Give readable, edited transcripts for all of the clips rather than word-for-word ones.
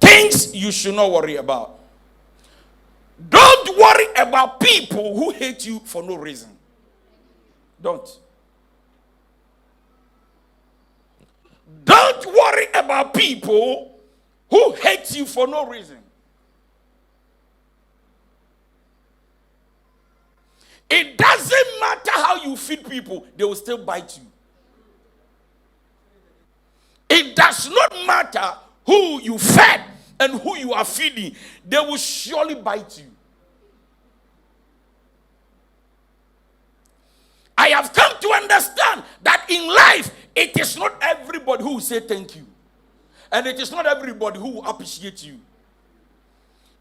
Things you should not worry about. Don't worry about people who hate you for no reason. Don't. Don't worry about people who hate you for no reason. It doesn't matter how you feed people, they will still bite you. It does not matter who you fed and who you are feeding, they will surely bite you. I have come to understand that in life, it is not everybody who will say thank you. And it is not everybody who will appreciate you.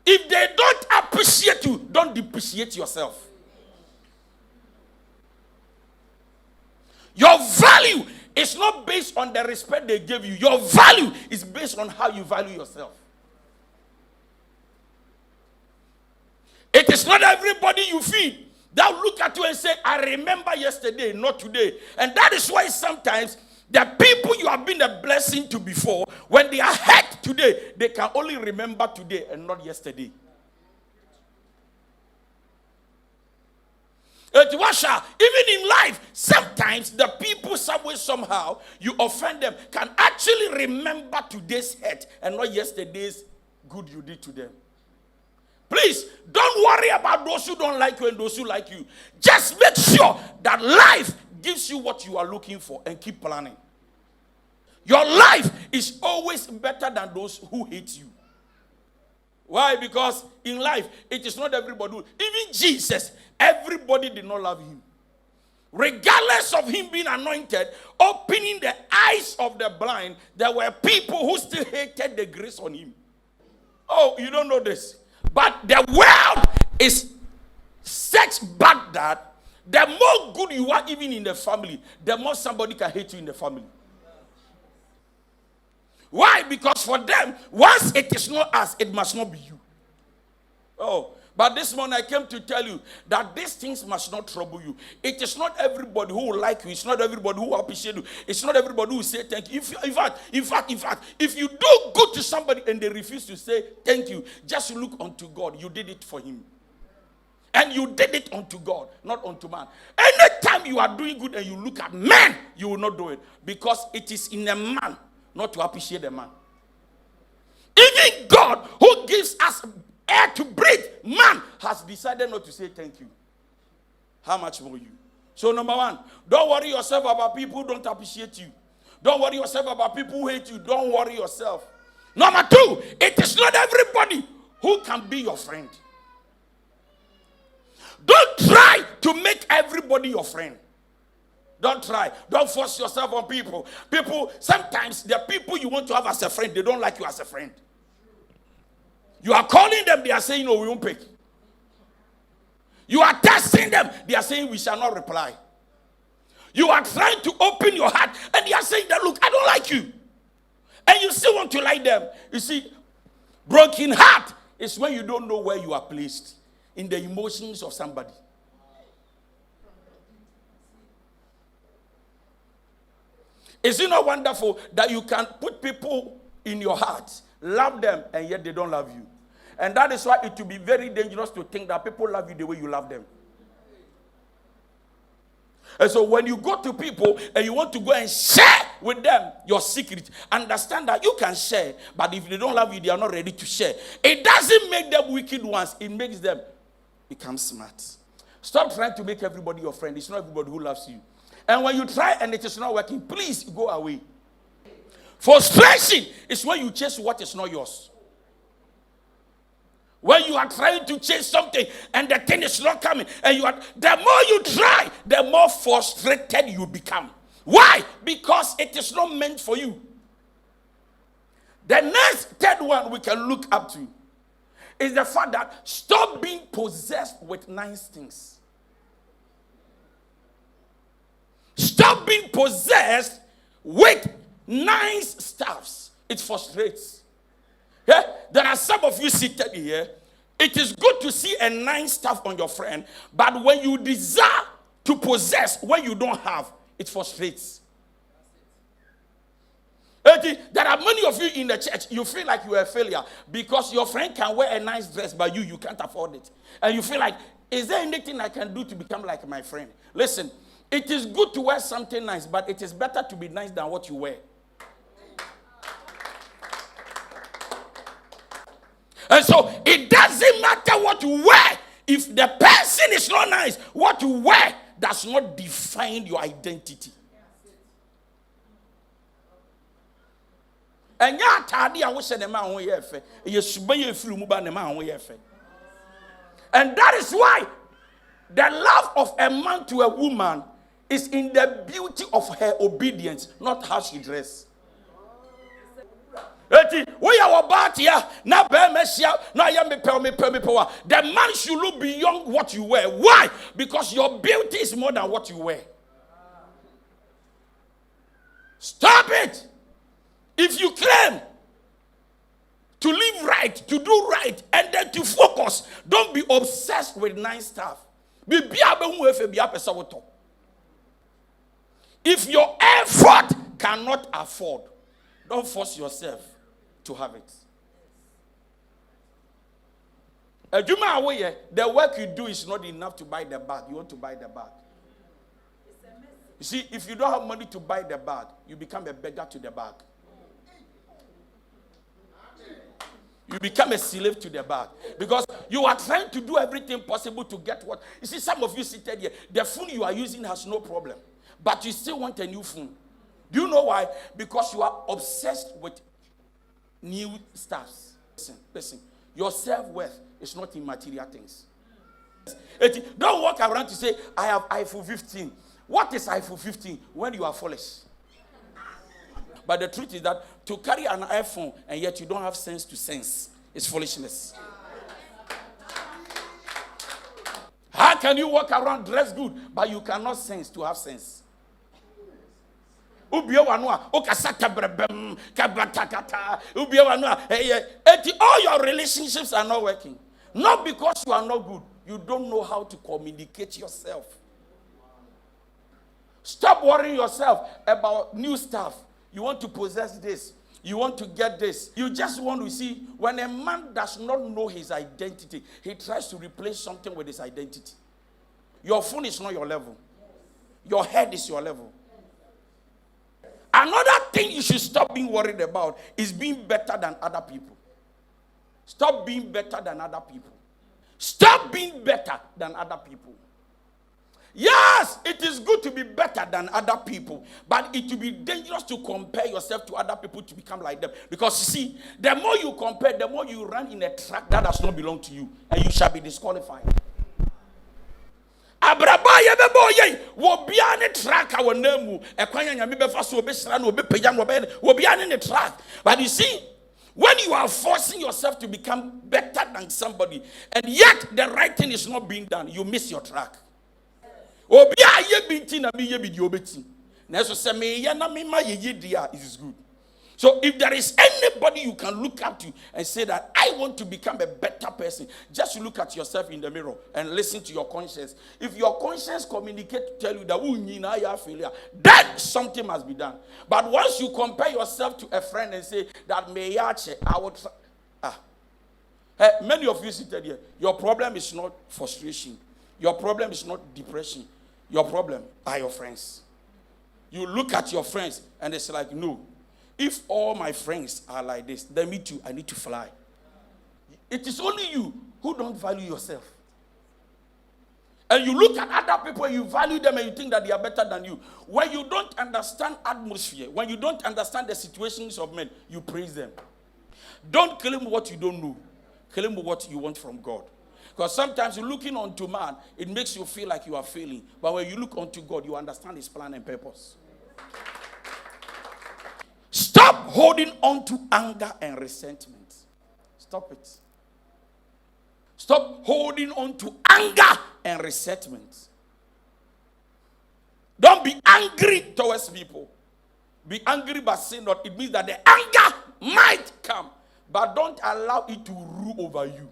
If they don't appreciate you, don't depreciate yourself. Your value is not based on the respect they give you. Your value is based on how you value yourself. It is not everybody you feed that will look at you and say, I remember yesterday, not today. And that is why sometimes the people you have been a blessing to before, when they are hurt today, they can only remember today and not yesterday. Even in life, sometimes the people somewhere, somehow, you offend them, can actually remember today's hurt and not yesterday's good you did to them. Please, don't worry about those who don't like you and those who like you. Just make sure that life gives you what you are looking for and keep planning. Your life is always better than those who hate you. Why? Because in life, it is not everybody. Even Jesus, everybody did not love him. Regardless of him being anointed, opening the eyes of the blind, there were people who still hated the grace on him. Oh, you don't know this. But the world is such bad that the more good you are even in the family, the more somebody can hate you in the family. Why? Because for them, once it is not us, it must not be you. Oh, but this morning I came to tell you that these things must not trouble you. It is not everybody who will like you. It's not everybody who will appreciate you. It's not everybody who will say thank you. In fact, if you do good to somebody and they refuse to say thank you, just look unto God. You did it for him. And you did it unto God, not unto man. Anytime you are doing good and you look at man, you will not do it. Because it is in a man not to appreciate a man. Even God, who gives us air to breathe, man has decided not to say thank you. How much more you? So number one, don't worry yourself about people who don't appreciate you. Don't worry yourself about people who hate you. Don't worry yourself. Number two, it is not everybody who can be your friend. Don't try to make everybody your friend. Don't try. Don't force yourself on people. Sometimes the people you want to have as a friend, they don't like you as a friend. You are calling them, they are saying, no, we won't pick. You are testing them, they are saying, we shall not reply. You are trying to open your heart, and they are saying that, look, I don't like you. And you still want to like them. You see, broken heart is when you don't know where you are placed in the emotions of somebody. Is it not wonderful that you can put people in your heart, love them, and yet they don't love you? And that is why it will be very dangerous to think that people love you the way you love them. And so when you go to people and you want to go and share with them your secret, understand that you can share, but if they don't love you, they are not ready to share. It doesn't make them wicked ones. It makes them become smart. Stop trying to make everybody your friend. It's not everybody who loves you. And when you try and it is not working, please go away. Frustration is when you chase what is not yours. When you are trying to chase something and the thing is not coming, and the more you try, the more frustrated you become. Why? Because it is not meant for you. The next third one we can look up to is the fact that stop being possessed with nice things. Stop being possessed with nice stuffs. It frustrates. Yeah? There are some of you seated here. It is good to see a nice stuff on your friend, but when you desire to possess when you don't have, it frustrates. There are many of you in the church, you feel like you are a failure because your friend can wear a nice dress, but you can't afford it. And you feel like, is there anything I can do to become like my friend? Listen, it is good to wear something nice, but it is better to be nice than what you wear. And so it doesn't matter what you wear. If the person is not nice, what you wear does not define your identity. And that is why the love of a man to a woman is in the beauty of her obedience, not how she dresses. The man should look beyond what you wear. Why? Because your beauty is more than what you wear. Stop it. If you claim to live right, to do right, and then to focus, don't be obsessed with nice stuff. If your effort cannot afford, don't force yourself to have it. The work you do is not enough to buy the bag. You want to buy the bag. You see, if you don't have money to buy the bag, you become a beggar to the bag. You become a slave to the bag. Because you are trying to do everything possible to get what. You see, some of you seated here, the phone you are using has no problem. But you still want a new phone. Do you know why? Because you are obsessed with new stuffs. Listen. Your self-worth is not in material things. Don't walk around to say, I have iPhone 15. What is iPhone 15? When you are foolish. But the truth is that to carry an iPhone and yet you don't have sense to sense is foolishness. How can you walk around dressed good, but you cannot sense to have sense? All your relationships are not working. Not because you are not good. You don't know how to communicate yourself. Stop worrying yourself about new stuff. You want to possess this. You want to get this. You just want to see, when a man does not know his identity, he tries to replace something with his identity. Your phone is not your level. Your head is your level. Another thing you should stop being worried about is being better than other people. Stop being better than other people. Stop being better than other people. Yes, it is good to be better than other people, but it will be dangerous to compare yourself to other people to become like them. Because you see, the more you compare, the more you run in a track that does not belong to you, and you shall be disqualified. But you see, when you are forcing yourself to become better than somebody, and yet the right thing is not being done, you miss your track. It is good. So if there is anybody you can look up to and say that I want to become a better person, just look at yourself in the mirror and listen to your conscience. If your conscience communicates to tell you that you are failure, then something must be done. But once you compare yourself to a friend and say that I would many of you seated here, your problem is not frustration. Your problem is not depression. Your problem are your friends. You look at your friends and it's like, no. If all my friends are like this, then me too, I need to fly. It is only you who don't value yourself. And you look at other people and you value them and you think that they are better than you. When you don't understand atmosphere, when you don't understand the situations of men, you praise them. Don't claim what you don't know. Claim what you want from God. Because sometimes you're looking onto man, it makes you feel like you are failing. But when you look onto God, you understand his plan and purpose. Stop holding on to anger and resentment. Stop it. Stop holding on to anger and resentment. Don't be angry towards people. Be angry but sin not. It means that the anger might come, but don't allow it to rule over you.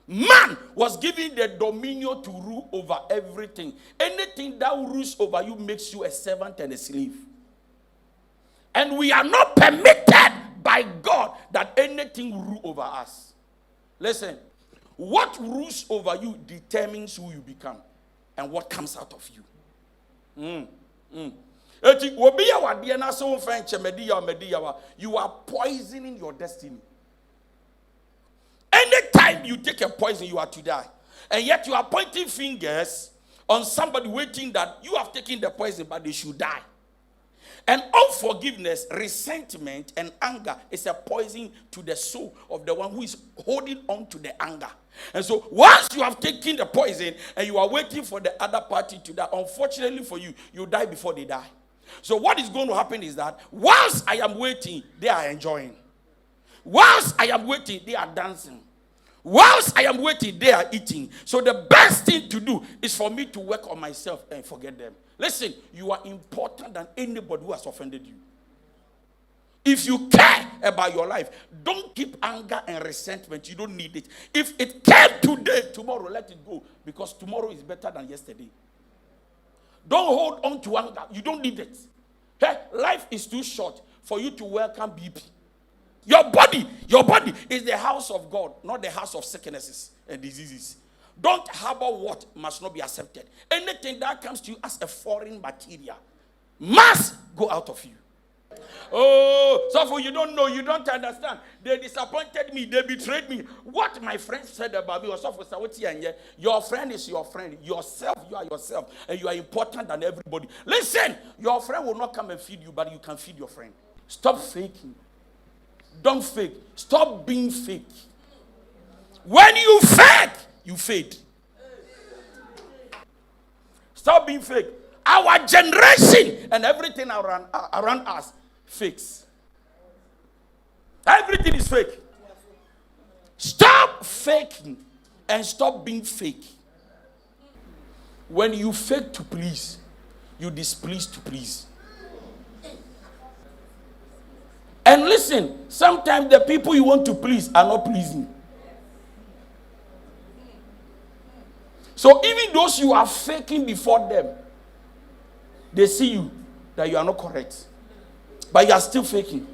Man was given the dominion to rule over everything. Anything that rules over you makes you a servant and a slave. A And we are not permitted by God that anything will rule over us. Listen, what rules over you determines who you become and what comes out of you. You are poisoning your destiny. Anytime you take a poison, you are to die. And yet you are pointing fingers on somebody waiting that you have taken the poison, but they should die. And unforgiveness, resentment, and anger is a poison to the soul of the one who is holding on to the anger. And so once you have taken the poison and you are waiting for the other party to die, unfortunately for you, you die before they die. So what is going to happen is that whilst I am waiting, they are enjoying. Whilst I am waiting, they are dancing. Whilst I am waiting, they are eating. So the best thing to do is for me to work on myself and forget them. Listen, you are important than anybody who has offended you. If you care about your life, don't keep anger and resentment. You don't need it. If it came today, tomorrow, let it go. Because tomorrow is better than yesterday. Don't hold on to anger. You don't need it. Hey, life is too short for you to welcome BP. Your body is the house of God, not the house of sicknesses and diseases. Don't harbor what must not be accepted. Anything that comes to you as a foreign material must go out of you. Oh, so for you don't know, you don't understand. They disappointed me, they betrayed me. What my friends said about me was your friend is your friend. Yourself, you are yourself, and you are important than everybody. Listen, your friend will not come and feed you, but you can feed your friend. Stop faking. Don't fake. Stop being fake. When you fake, you fade. Stop being fake. Our generation and everything around us fakes. Everything is fake. Stop faking and stop being fake. When you fake to please, you displease to please. And listen, sometimes the people you want to please are not pleasing. So even those you are faking before them, they see you that you are not correct. But you are still faking.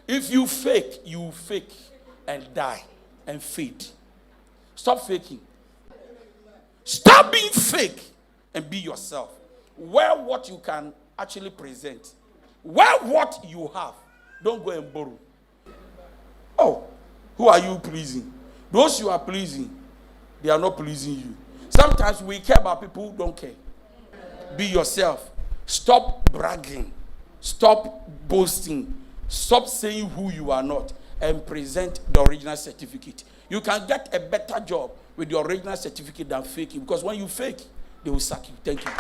If you fake and die and fade. Stop faking. Stop being fake and be yourself. Wear what you can actually present. Wear what you have. Don't go and borrow. Oh, who are you pleasing? Those you are pleasing, they are not pleasing you. Sometimes we care about people who don't care. Be yourself. Stop bragging. Stop boasting. Stop saying who you are not and present the original certificate. You can get a better job with the original certificate than faking, because when you fake, they will sack you. Thank you.